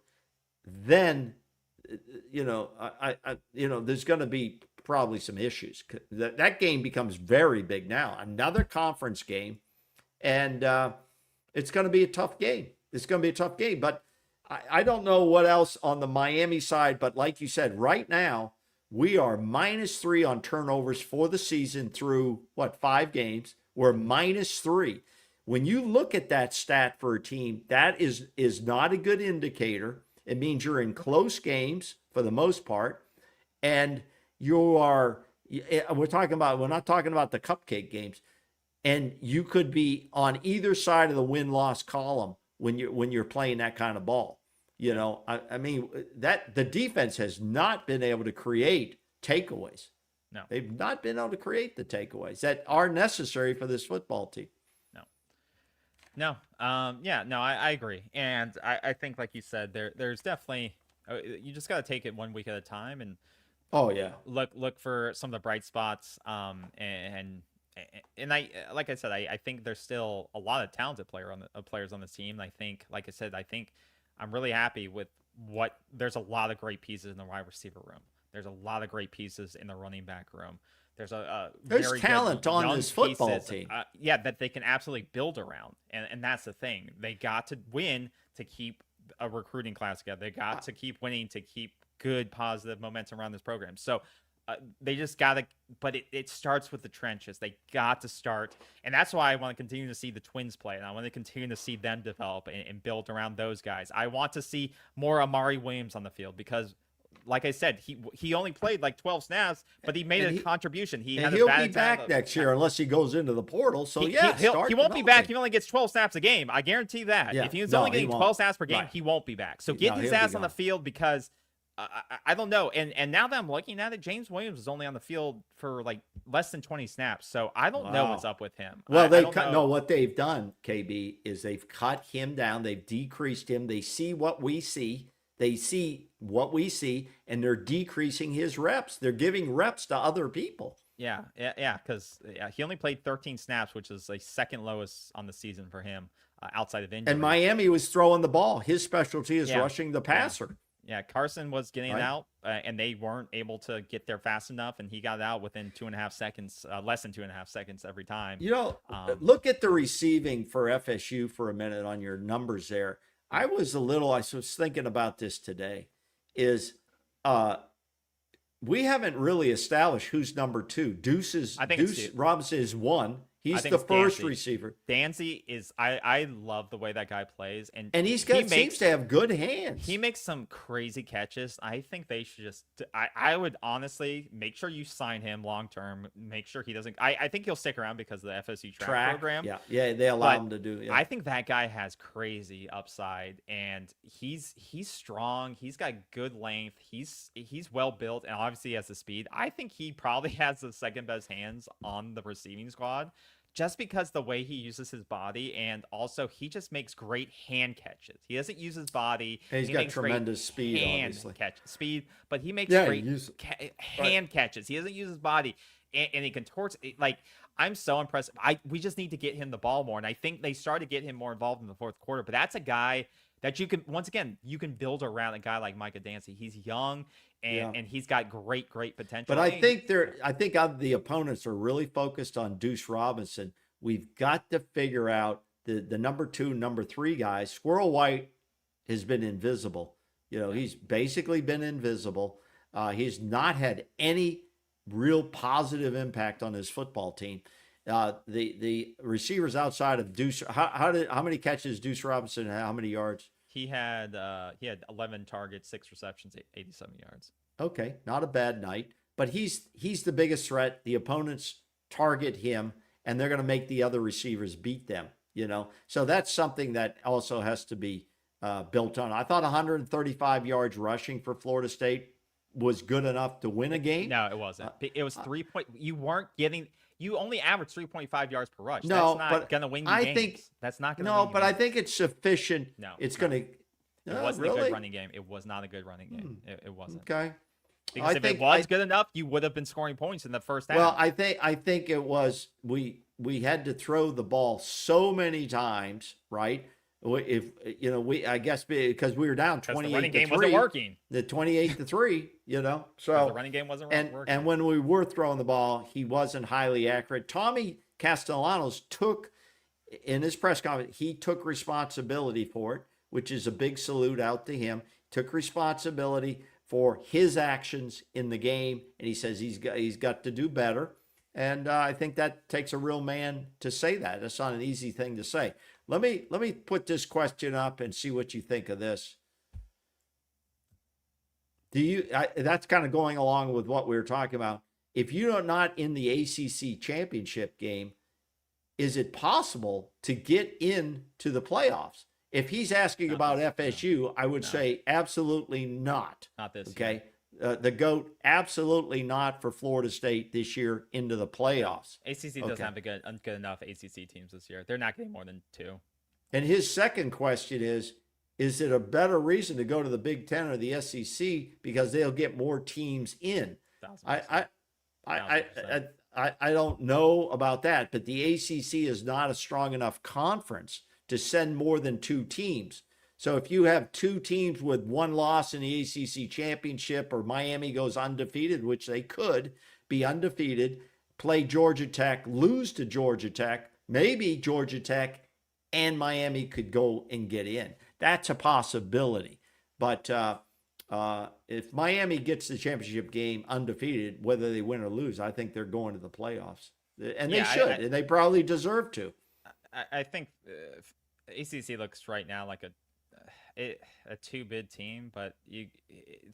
then, there's going to be probably some issues. That game becomes very big now. Another conference game, and it's going to be a tough game. It's going to be a tough game, but I don't know what else on the Miami side, but like you said, right now, we are -3 on turnovers for the season through, 5 games? We're -3. When you look at that stat for a team, that is not a good indicator. It means you're in close games for the most part, and we're not talking about the cupcake games, and you could be on either side of the win-loss column when you're playing that kind of ball. I mean that the defense has not been able to create takeaways. No, they've not been able to create the takeaways that are necessary for this football team. No, I agree, and I think, like you said, there's definitely you just got to take it one week at a time, and look for some of the bright spots, and I like I said, I think there's still a lot of talented players on this team. I think, like I said, I'm really happy with what. There's a lot of great pieces in the wide receiver room. There's a lot of great pieces in the running back room. There's There's very talent good on young this football pieces, team. yeah, that they can absolutely build around, and that's the thing. They got to win to keep a recruiting class together. They got to keep winning to keep good positive momentum around this program. So they just got to, but it starts with the trenches. They got to start, and that's why I want to continue to see the Twins play, and I want to continue to see them develop and build around those guys. I want to see more Amari Williams on the field because, like I said, he only played like 12 snaps, but he made a contribution. He'll be back next year unless he goes into the portal. So he won't be back. He only gets 12 snaps a game. I guarantee that. Yeah. If he's only getting 12 snaps per game, Right. he won't be back. So get his ass on the gone. field because I don't know. And now that I'm looking at it, James Williams is only on the field for like less than 20 snaps. So I don't know what's up with him. Well, what they've done, KB, is they've cut him down. They've decreased him. They see what we see. They see what we see, and they're decreasing his reps. They're giving reps to other people. Yeah, because he only played 13 snaps, which is like second lowest on the season for him outside of injury. And Miami was throwing the ball. His specialty is rushing the passer. Yeah, Carson was getting it out, and they weren't able to get there fast enough, and he got it out within 2.5 seconds, less than 2.5 seconds every time. You know, look at the receiving for FSU for a minute on your numbers there. I was thinking about this today, we haven't really established who's number two. Deuce Robinson is one. He's the first receiver. Danzy is I love the way that guy plays, and he seems to have good hands. He makes some crazy catches. I think they should just. I would honestly make sure you sign him long term. Make sure he doesn't. I think he'll stick around because of the FSU track program. Yeah, they allow him to do. Yeah. I think that guy has crazy upside, and he's strong. He's got good length. He's well built, and obviously he has the speed. I think he probably has the second best hands on the receiving squad. Just because the way he uses his body, and also he just makes great hand catches. He doesn't use his body. And he's got tremendous speed, obviously. Speed, but he makes great hand catches. He doesn't use his body, and he contorts. Like, I'm so impressed. We just need to get him the ball more, and I think they started to get him more involved in the fourth quarter. But that's a guy that you can, once again, you can build around a guy like Micah Dancy. He's young. And he's got great potential. But I think the opponents are really focused on Deuce Robinson. We've got to figure out the number 2, number 3 guys. Squirrel White has been invisible. He's basically been invisible. He's not had any real positive impact on his football team. The receivers outside of Deuce, how many catches Deuce Robinson had? How many yards? He had 11 targets, 6 receptions, 87 yards. Okay, not a bad night. But he's the biggest threat. The opponents target him, and they're going to make the other receivers beat them. So that's something that also has to be built on. I thought 135 yards rushing for Florida State was good enough to win a game. No, it wasn't. It was 3 point. You weren't getting. You only averaged 3.5 yards per rush. No, that's not going to win you games. That's not going to win you but games. I think it's sufficient. No, it's going to. It wasn't a good running game. It was not a good running game. It wasn't. Okay. Because if it was good enough, you would have been scoring points in the first half. Well, I think it was. We had to throw the ball so many times, right? I guess because we were down 28-3. The running game wasn't working. The 28-3, So the running game wasn't working. And when we were throwing the ball, he wasn't highly accurate. Tommy Castellanos in his press conference, he took responsibility for it, which is a big salute out to him. Took responsibility for his actions in the game, and he says he's got to do better. And I think that takes a real man to say that. That's not an easy thing to say. Let me put this question up and see what you think of this. That's kind of going along with what we were talking about. If you're not in the ACC championship game, is it possible to get into the playoffs? If he's asking about FSU, I would say absolutely not. Not this year. The GOAT, absolutely not for Florida State this year into the playoffs. ACC doesn't have good enough ACC teams this year. They're not getting more than 2. And his second question is it a better reason to go to the Big Ten or the SEC because they'll get more teams in? I don't know about that, but the ACC is not a strong enough conference to send more than 2 teams. So if you have two teams with one loss in the ACC championship, or Miami goes undefeated, which they could be undefeated, play Georgia Tech, lose to Georgia Tech, maybe Georgia Tech and Miami could go and get in. That's a possibility. But if Miami gets the championship game undefeated, whether they win or lose, I think they're going to the playoffs. And they should, and they probably deserve to. I think ACC looks right now like a two-bid team, but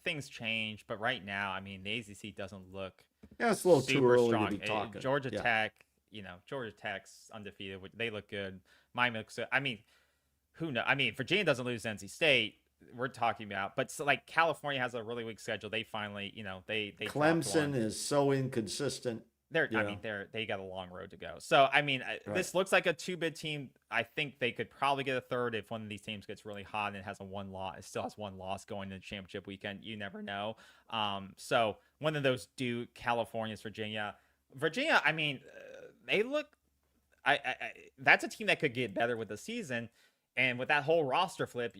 things change. But right now, I mean, the ACC doesn't look it's a little too early strong. to be talking. Georgia Tech, Georgia Tech's undefeated. They look good. Miami looks good. I mean, who knows? I mean, Virginia doesn't lose to NC State. We're talking about, but so, like, California has a really weak schedule. They finally, they Clemson is so inconsistent. They got a long road to go. So, I mean, this looks like a two-bid team. I think they could probably get a third if one of these teams gets really hot and it still has one loss going into the championship weekend. You never know. So one of those California's Virginia. I mean, they look. That's a team that could get better with the season. And with that whole roster flip,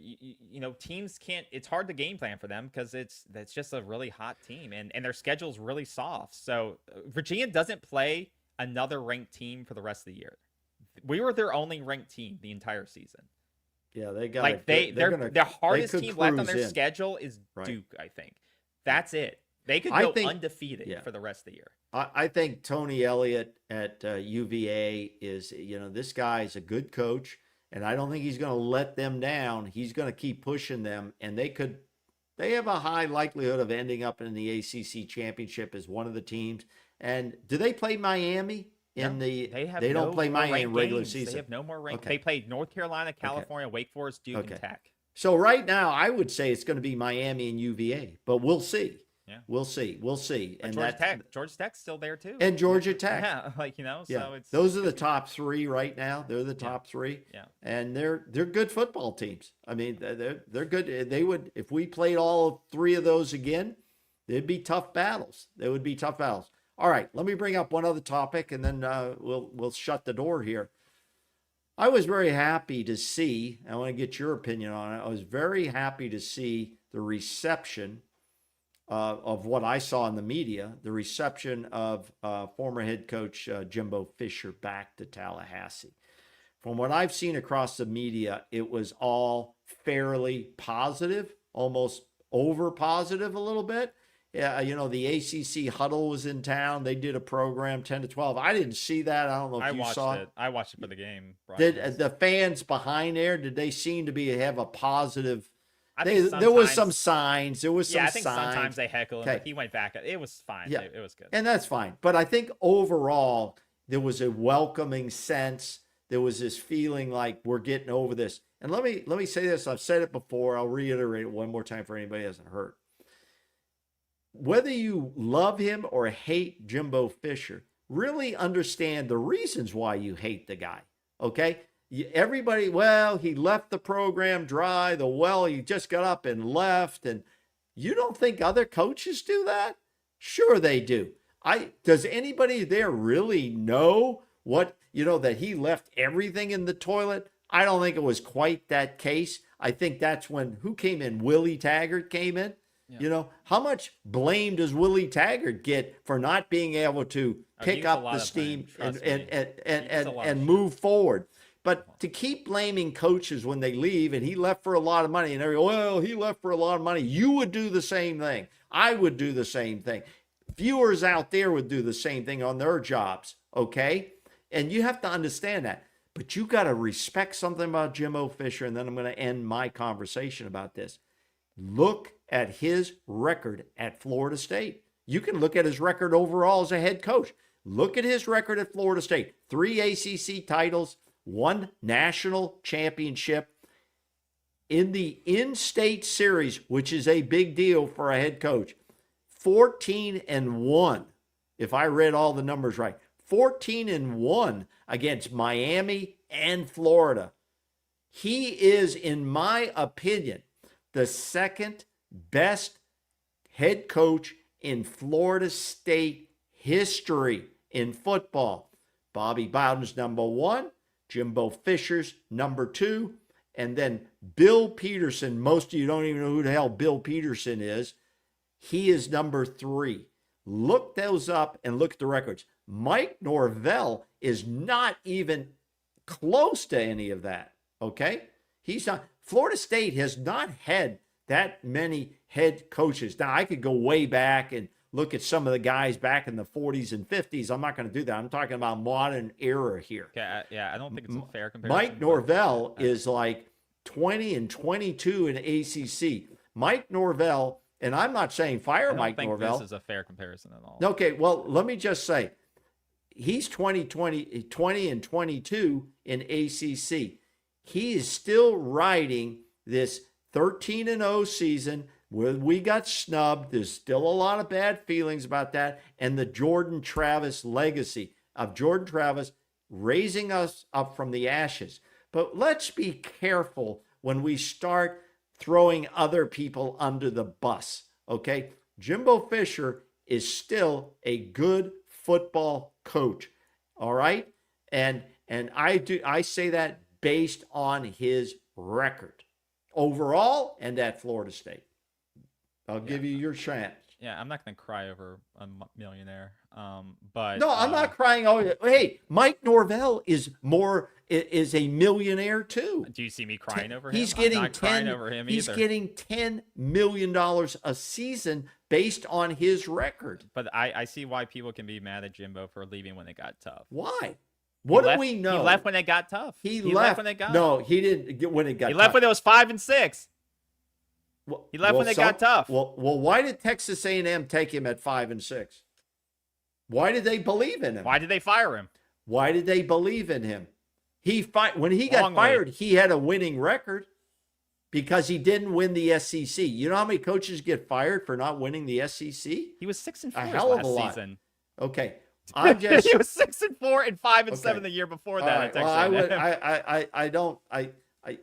teams can't. It's hard to game plan for them because that's just a really hot team, and their schedule's really soft. So Virginia doesn't play another ranked team for the rest of the year. We were their only ranked team the entire season. Yeah, they got like their hardest team left on their schedule is Duke. I think that's it. They could go undefeated for the rest of the year. I think Tony Elliott at UVA is, this guy's a good coach. And I don't think he's going to let them down. He's going to keep pushing them. And they have a high likelihood of ending up in the ACC championship as one of the teams. And do they play Miami they don't play Miami in regular season? They have no more ranked. Okay. They played North Carolina, California, Wake Forest, Duke, and Tech. So right now, I would say it's going to be Miami and UVA, but we'll see. Yeah, we'll see. But and Georgia Tech's still there too. And Georgia Tech, So it's those are the top three right now. They're the top three. Yeah, and they're good football teams. I mean, they're good. They would, if we played all three of those again, they'd be tough battles. They would be tough battles. All right, let me bring up one other topic, and then we'll shut the door here. I was very happy to see. I want to get your opinion on it. I was very happy to see the reception of what I saw in the media, the reception of former head coach Jimbo Fisher back to Tallahassee. From what I've seen across the media, it was all fairly positive, almost over positive a little bit. Yeah, the ACC huddle was in town. They did a program 10 to 12. I didn't see that. I don't know if you saw it. I watched it for the game. Did the fans behind there, did they seem to have a positive? There was some signs. There was some signs. I think sometimes they heckle him, but he went back. It was fine. Yeah. It was good. And that's fine. But I think overall, there was a welcoming sense. There was this feeling like we're getting over this. And let me say this. I've said it before. I'll reiterate it one more time for anybody who hasn't heard. Whether you love him or hate Jimbo Fisher, really understand the reasons why you hate the guy, okay? Everybody, he left the program dry. He just got up and left. And you don't think other coaches do that? Sure they do. Does anybody there really know that he left everything in the toilet? I don't think it was quite that case. I think that's when, who came in? Willie Taggart came in. Yeah. How much blame does Willie Taggart get for not being able to pick up the steam and move forward? But to keep blaming coaches when they leave, and he left for a lot of money, and he left for a lot of money. You would do the same thing. I would do the same thing. Viewers out there would do the same thing on their jobs, okay? And you have to understand that. But you got to respect something about Jimbo Fisher, and then I'm going to end my conversation about this. Look at his record at Florida State. You can look at his record overall as a head coach. Look at his record at Florida State. 3 ACC titles, 1 national championship. In the in-state series, which is a big deal for a head coach, 14-1, if I read all the numbers right. 14-1 against Miami and Florida. He is, in my opinion, the second best head coach in Florida State history in football. Bobby Bowden's number 1, Jimbo Fisher's number 2, and then Bill Peterson. Most of you don't even know who the hell Bill Peterson is. He is number 3. Look those up and look at the records. Mike Norvell is not even close to any of that. Okay. He's not. Florida State has not had that many head coaches. Now, I could go way back and look at some of the guys back in the 40s and 50s. I'm not going to do that. I'm talking about modern era here. Yeah, I don't think it's a fair comparison. Mike Norvell is like 20 and 22 in ACC. Mike Norvell, and I'm not saying fire Mike Norvell. This is a fair comparison at all. Okay, well, let me just say, he's 20 and 22 in ACC. He is still riding this 13-0 season where we got snubbed. There's still a lot of bad feelings about that. And the Jordan Travis legacy of Jordan Travis raising us up from the ashes. But let's be careful when we start throwing other people under the bus, okay? Jimbo Fisher is still a good football coach, all right? And I say that based on his record overall and at Florida State. I'll give you your chance. Yeah, I'm not going to cry over a millionaire. But no, I'm not crying. Oh, hey, Mike Norvell is a millionaire too. Do you see me crying over him? He's getting I'm not crying over him he's either. getting $10 million a season based on his record. But I see why people can be mad at Jimbo for leaving when it got tough. Why? What do we know? He left when it got tough. He left when it got. No, he didn't get when it got. He left when it was 5 and 6. Well, he left when it got tough. Well, why did Texas A&M take him at 5 and 6? Why did they believe in him? Why did they fire him? Why did they believe in him? When he got fired, he had a winning record because he didn't win the SEC. You know how many coaches get fired for not winning the SEC? He was 6 and 4 a hell of a last lot. season. Okay, I'm just. He was 6 and 4 and 5 and 7 the year before that. Right. Well,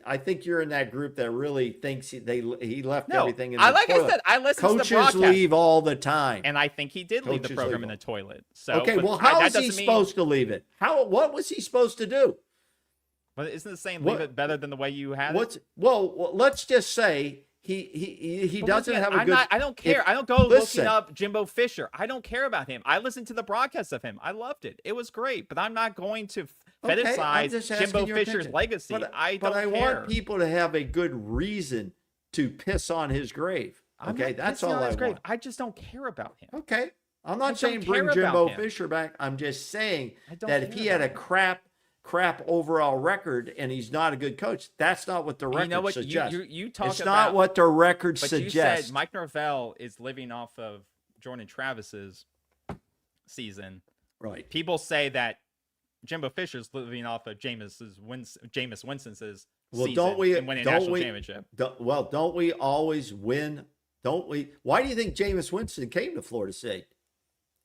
I think you're in that group that really thinks he left everything in the I toilet. said, I listened to the broadcast. Coaches leave all the time. And I think he did leave the program in the toilet. So okay, well, how is he supposed to leave it? What was he supposed to do? But isn't the saying leave it better than the way you had it? Well, let's just say he doesn't have a good. I don't care. I don't go looking up Jimbo Fisher. I don't care about him. I listened to the broadcast of him. I loved it. It was great. But I'm not going to fetishize Jimbo Fisher's legacy. I want people to have a good reason to piss on his grave. Okay, that's all I want. I just don't care about him. Okay, I'm not saying bring Jimbo Fisher back. I'm just saying that if he had a crap overall record and he's not a good coach, that's not what the record suggests. You talk it's about, not what the record but suggests. You said Mike Norvell is living off of Jordan Travis's season. Right. People say that Jimbo Fisher's living off of Jameis Winston's season don't we and winning a national championship. Don't we always win? Don't we? Why do you think Jameis Winston came to Florida State?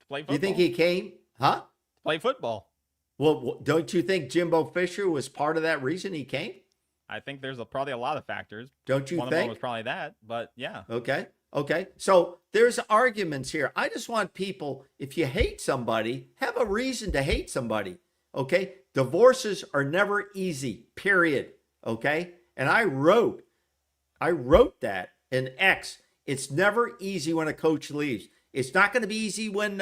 To play football. Do you think he came? Huh? To play football. Well, don't you think Jimbo Fisher was part of that reason he came? I think there's probably a lot of factors. Don't you think? One of them was probably that, but yeah. Okay. So there's arguments here. I just want people, if you hate somebody, have a reason to hate somebody. Okay. Divorces are never easy, period. Okay. And I wrote that in X. It's never easy when a coach leaves. It's not going to be easy when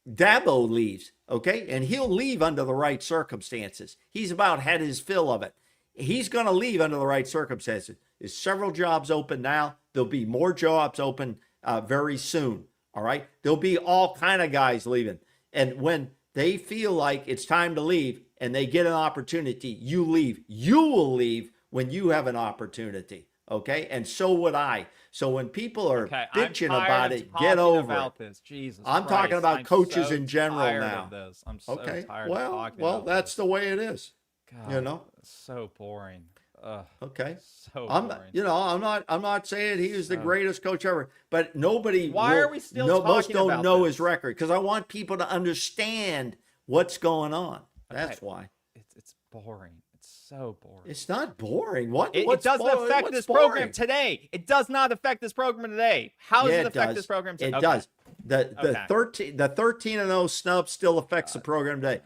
Dabo leaves, okay? And he'll leave under the right circumstances. He's about had his fill of it. He's going to leave under the right circumstances. There's several jobs open now. There'll be more jobs open very soon, all right? There'll be all kind of guys leaving. And when they feel like it's time to leave and they get an opportunity, you leave. You will leave when you have an opportunity, okay? And so would I. So when people are bitching about it, get over it. This. Jesus I'm Christ. talking about coaches so in general tired now. Of this. I'm so tired of talking well, about that's this. the way it is. God, you know, so boring. Ugh, okay, so I'm boring. I'm not saying he was the greatest coach ever, but nobody. Why are we still talking most don't about know this? his record because I want people to understand what's going on. That's why. It's boring. It's so boring. It's not boring. What? It What's doesn't boring? affect What's this boring? program today. It does not affect this program today. How does Yeah, it affect does. this program today? It does. The Okay. 13-0 snub still affects the program today.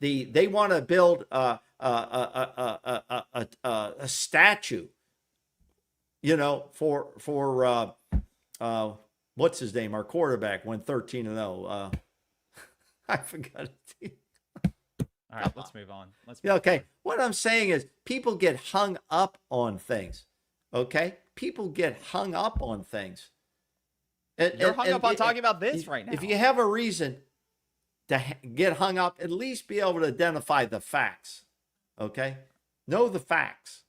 They want to build a statue, for what's his name? Our quarterback went 13-0. I forgot it. All right, let's move on. Okay. What I'm saying is people get hung up on things. Okay. People get hung up on things. You're hung up on talking about this right now. If you have a reason to get hung up, at least be able to identify the facts. Okay. Know the facts.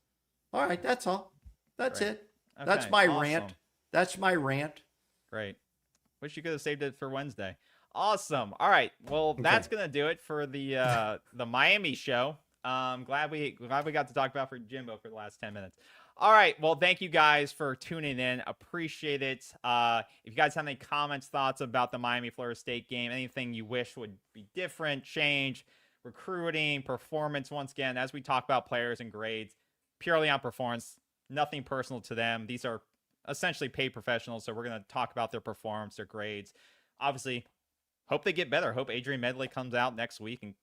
All right. That's all. That's it. Okay, That's my awesome. rant. That's my rant. Great. Wish you could have saved it for Wednesday. Awesome. All right. Well, that's gonna do it for the Miami show. Glad we got to talk about for Jimbo for the last 10 minutes. All right. Well, thank you guys for tuning in. Appreciate it. If you guys have any comments, thoughts about the Miami Florida State game, anything you wish would be different, change, recruiting, performance, once again, as we talk about players and grades, purely on performance, nothing personal to them. These are essentially paid professionals, so we're going to talk about their performance, their grades. Obviously, hope they get better. Hope Adrian Medley comes out next week and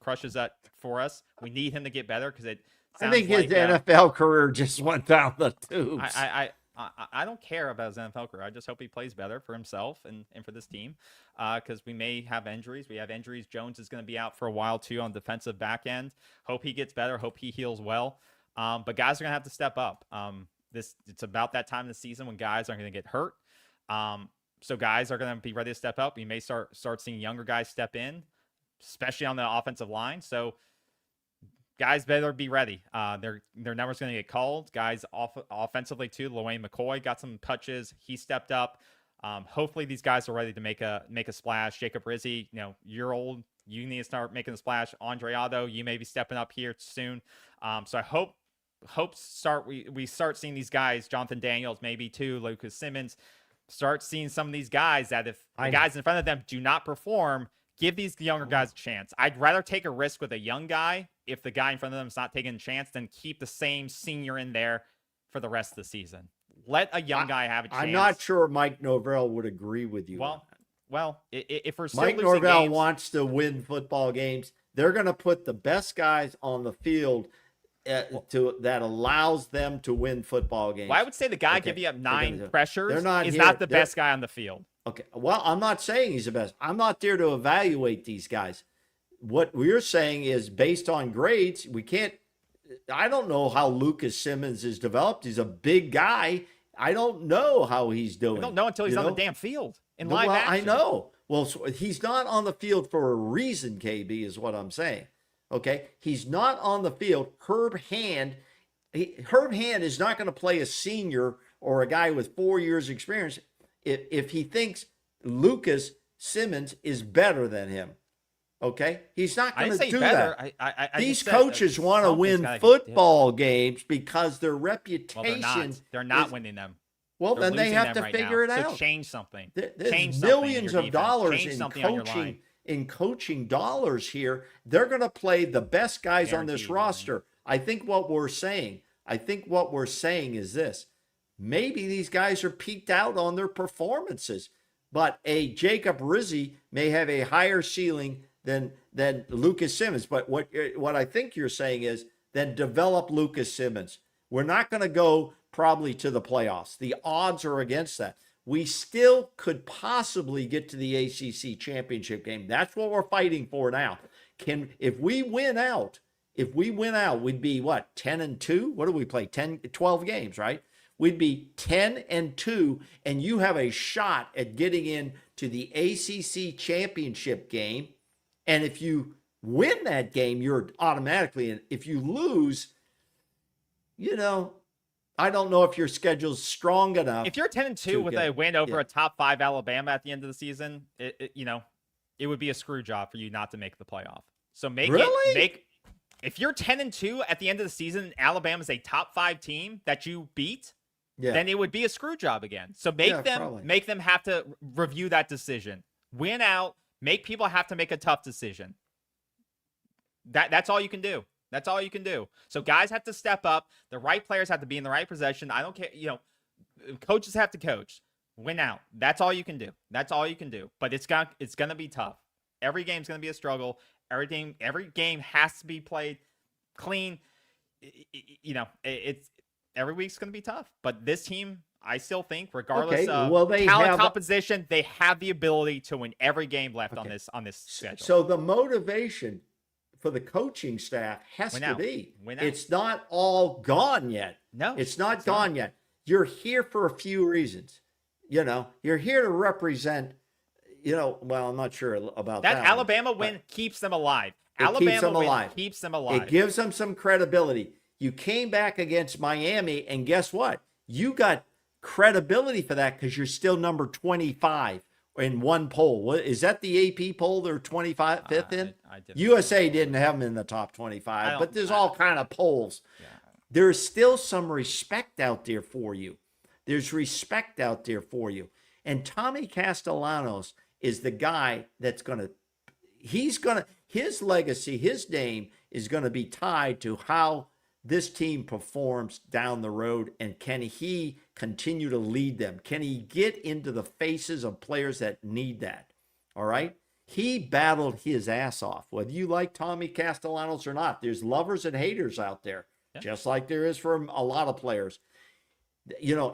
crushes that for us. We need him to get better because it sounds I think his NFL career just went down the tubes. I don't care about his NFL career. I just hope he plays better for himself and for this team, because we may have injuries. We have injuries. Jones is going to be out for a while too on defensive back end. Hope he gets better. Hope he heals well. But guys are going to have to step up. It's about that time of the season when guys are going to get hurt. So guys are going to be ready to step up. We may start seeing younger guys step in, especially on the offensive line. So guys better be ready. Their number's going to get called. Guys offensively too. Loane McCoy got some touches. He stepped up. Hopefully these guys are ready to make a splash. Jacob Rizzi, you're old. You need to start making a splash. Andre Otto, you may be stepping up here soon. So I hope we start seeing these guys. Jonathan Daniels maybe too. Lucas Simmons. Start seeing some of these guys that if the guys in front of them do not perform, give these younger guys a chance. I'd rather take a risk with a young guy if the guy in front of them is not taking a chance than keep the same senior in there for the rest of the season. Let a young guy have a chance. I'm not sure Mike Norvell would agree with you. Well, if we're still Mike losing Norvell games, wants to win football games, they're going to put the best guys on the field that allows them to win football games. well, I would say the guy giving up 9 pressures is not the best guy on the field. Okay. Well, I'm not saying he's the best. I'm not there to evaluate these guys. What we're saying is based on grades, I don't know how Lucas Simmons is developed. He's a big guy. I don't know how he's doing. We don't know until he's on the damn field in live action. I know. Well, so he's not on the field for a reason, KB, is what I'm saying. Okay? He's not on the field. Herb Hand is not going to play a senior or a guy with 4 years experience if he thinks Lucas Simmons is better than him. Okay? He's not going to do that. These coaches want to win football games because their reputation. They're not winning them. Well, then they have to figure it out. So change something. There's millions of dollars in coaching dollars here. They're going to play the best guys on this roster. I think what we're saying is this. Maybe these guys are peaked out on their performances, but a Jacob Rizzi may have a higher ceiling than Lucas Simmons. But what I think you're saying is then develop Lucas Simmons. We're not going to go probably to the playoffs. The odds are against that. We still could possibly get to the ACC championship game. That's what we're fighting for now. If we win out, we'd be what, 10-2? What do we play? 12 games, right? We'd be 10-2, and you have a shot at getting into the ACC championship game. And if you win that game, you're automatically in. If you lose, I don't know if your schedule's strong enough. If you're 10-2 with a win over a top 5 Alabama at the end of the season, it would be a screw job for you not to make the playoff. So if you're 10-2 at the end of the season, Alabama's a top 5 team that you beat, then it would be a screw job again. So make them have to review that decision. Win out, make people have to make a tough decision. That's all you can do. That's all you can do. So guys have to step up. The right players have to be in the right position. I don't care. Coaches have to coach. Win out. That's all you can do. That's all you can do. But it's gonna be tough. Every game's gonna be a struggle. Every game has to be played clean. It's every week's gonna be tough. But this team, I still think, regardless of talent composition, they have the ability to win every game left on this schedule. So the motivation for the coaching staff has to be, it's not all gone yet. No, it's not gone yet. You're here for a few reasons. You're here to represent, well, I'm not sure about that. That Alabama win keeps them alive. Alabama win keeps them alive. It gives them some credibility. You came back against Miami, and guess what? You got credibility for that because you're still number 25 in one poll. Is that the AP poll they're 25th in? USA didn't have them in the top 25, but there's all kind of polls. Yeah. There's still some respect out there for you. There's respect out there for you. And Tommy Castellanos is the guy that's his legacy, his name is going to be tied to how this team performs down the road. And can he continue to lead them? Can he get into the faces of players that need that? All right. He battled his ass off, whether you like Tommy Castellanos or not. There's lovers and haters out there, just like there is for a lot of players.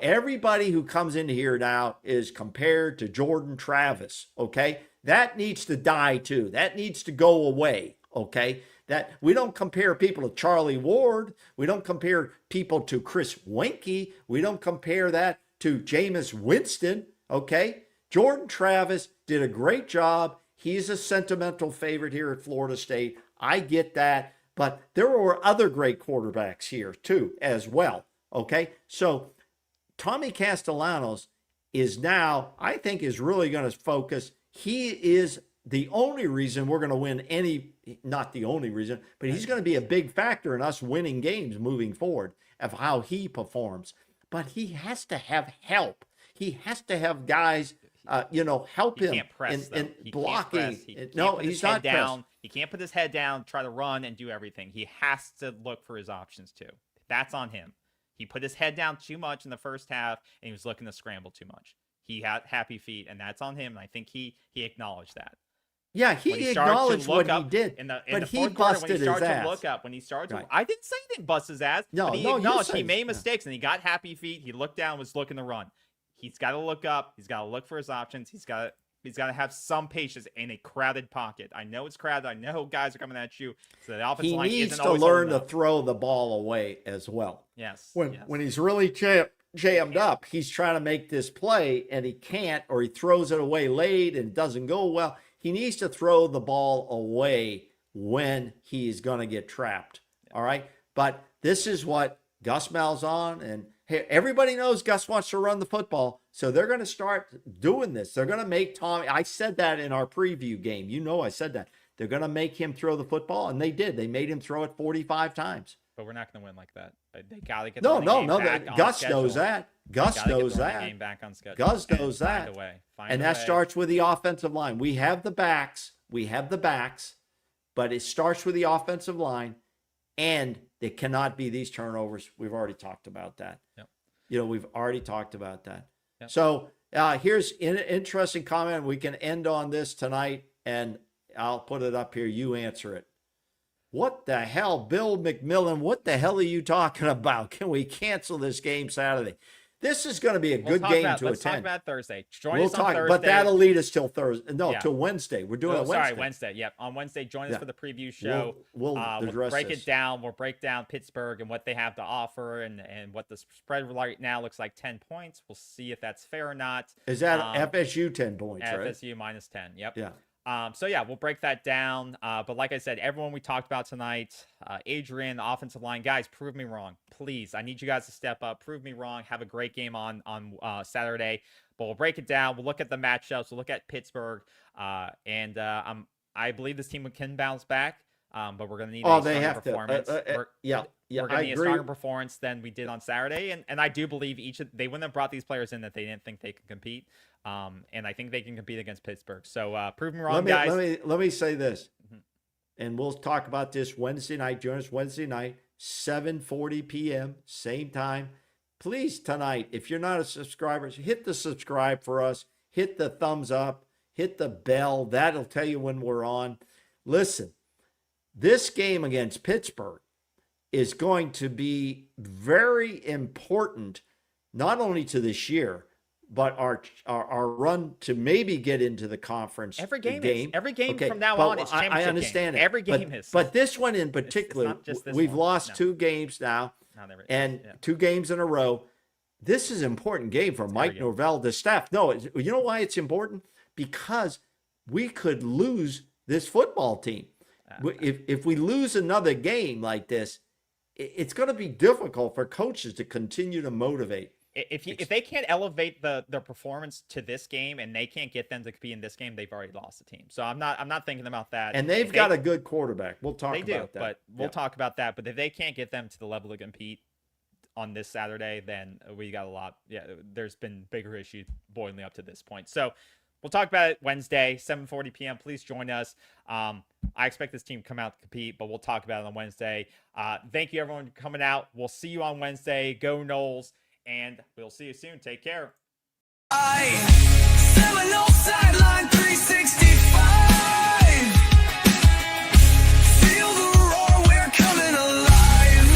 Everybody who comes into here now is compared to Jordan Travis. Okay. That needs to die too. That needs to go away. Okay. That we don't compare people to Charlie Ward. We don't compare people to Chris Weinke. We don't compare that to Jameis Winston. Okay. Jordan Travis did a great job. He's a sentimental favorite here at Florida State. I get that. But there were other great quarterbacks here too, as well. Okay. So Tommy Castellanos is now, I think, is really going to focus. He is the only reason we're going to win not the only reason, but he's going to be a big factor in us winning games moving forward of how he performs. But he has to have help. He has to have guys, help him in blocking. No, he's not down. He can't put his head down, try to run and do everything. He has to look for his options too. That's on him. He put his head down too much in the first half, and he was looking to scramble too much. He had happy feet, and that's on him. And I think he acknowleded that. Yeah, he acknowledged what he did. But he busted his ass. When he started to, I didn't say he didn't bust his ass. No, but he acknowledged he made mistakes, and he got happy feet. He looked down, was looking to run. He's got to look up. He's got to look for his options. He's got to have some patience in a crowded pocket. I know it's crowded. I know guys are coming at you. So the offensive line isn't always to learn to throw the ball away as well. Yes. When he's really jammed up, he's trying to make this play and he can't, or he throws it away late and it doesn't go well. He needs to throw the ball away when he's going to get trapped. All right. But this is what Gus Malzahn and everybody knows Gus wants to run the football. So they're going to start doing this. They're going to make Tommy. I said that in our preview game. I said that. They're going to make him throw the football. And they did. They made him throw it 45 times. But we're not going to win like that. They got to get no. Gus knows that. Gus knows that. Game back on schedule. Gus knows that. And that starts with the offensive line. We have the backs, but it starts with the offensive line, and there cannot be these turnovers. We've already talked about that. Yep. We've already talked about that. Yep. So here's an interesting comment. We can end on this tonight, and I'll put it up here. You answer it. What the hell, Bill McMillan? What the hell are you talking about? Can we cancel this game Saturday? This is going to be a good game to attend. Let's talk about Thursday. Join us on Thursday. But that'll lead us till Thursday. No, till Wednesday. We're doing it Wednesday. Sorry, Wednesday. Yep. On Wednesday, join us for the preview show. We'll break it down. We'll break down Pittsburgh and what they have to offer and what the spread right now looks like 10 points. We'll see if that's fair or not. Is that FSU 10 points, right? FSU minus 10. Yep. Yeah. We'll break that down. But like I said, everyone we talked about tonight, Adrian, the offensive line, guys, prove me wrong. Please, I need you guys to step up. Prove me wrong. Have a great game on Saturday. But we'll break it down. We'll look at the matchups. We'll look at Pittsburgh. I believe this team can bounce back. But we're going to need a stronger performance. We're going to need a stronger performance than we did on Saturday. And I do believe they wouldn't have brought these players in that they didn't think they could compete. And I think they can compete against Pittsburgh. So prove me wrong, guys. Let me say this. and we'll talk about this Wednesday night. Join us Wednesday night, 7:40 p.m., same time. Please, tonight, if you're not a subscriber, hit the subscribe for us, hit the thumbs up, hit the bell. That'll tell you when we're on. Listen, this game against Pittsburgh is going to be very important, not only to this year, but our run to maybe get into the conference. Every game okay, from now on is championship I understand game. it. Every game is. But this one in particular, we've lost 2 games now, and 2 games in a row. This is an important game for Mike Norvell, the staff. No, you know why it's important? Because we could lose this football team. If we lose another game like this, it's going to be difficult for coaches to continue to motivate. If they can't elevate their performance to this game and they can't get them to compete in this game, they've already lost the team. So I'm not thinking about that. And they've got a good quarterback. We'll talk about that. But we'll talk about that. But if they can't get them to the level to compete on this Saturday, then we got a lot. Yeah, there's been bigger issues boiling up to this point. So we'll talk about it Wednesday, 7:40 p.m. Please join us. I expect this team to come out to compete, but we'll talk about it on Wednesday. Thank you, everyone, for coming out. We'll see you on Wednesday. Go Noles. And we'll see you soon. Take care. Seminole sideline 365. Feel the roar, we're coming alive.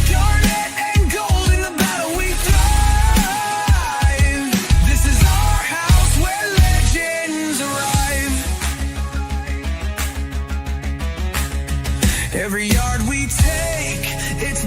Garnet and gold in the battle we thrive. This is our house where legends arrive. Every yard we take, it's